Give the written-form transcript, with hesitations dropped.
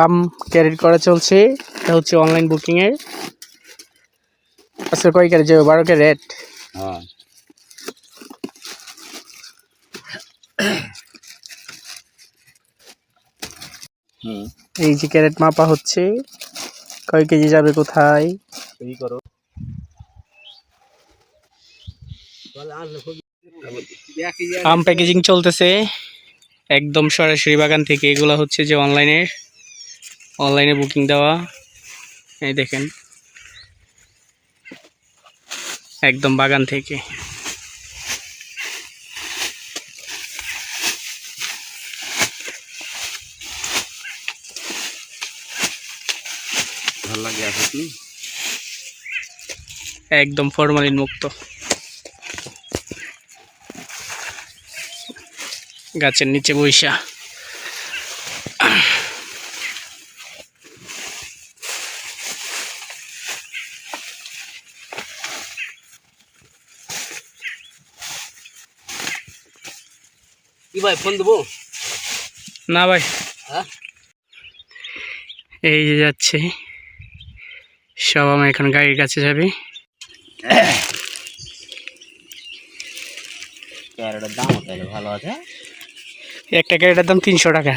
আম carat করা চলছে। এটা হচ্ছে অনলাইন বুকিং এর। আজকে কয় ক্যারেট যাবে? 12 ক্যারেট। হ্যাঁ এই যে ক্যারেট মাপা হচ্ছে, কয় কেজি যাবে কোথায়। করো আম প্যাকেজিং চলতেছে একদম সরাসরি বাগান থেকে। এগুলো হচ্ছে যে অনলাইনে বুকিং দেওয়া। এই দেখেন একদম বাগান থেকে। ভালো লাগে আপনি একদম ফরমালিন মুক্ত। গাছের নিচে বইসা কি ভাই ফোন দেবো না ভাই। হ্যাঁ এই যে যাচ্ছে সব আমার এখন গাড়ির কাছে যাবে। ক্যারেটের দাম তাহলে ভালো আছে। একটা ক্যারেটের দাম 300 টাকা।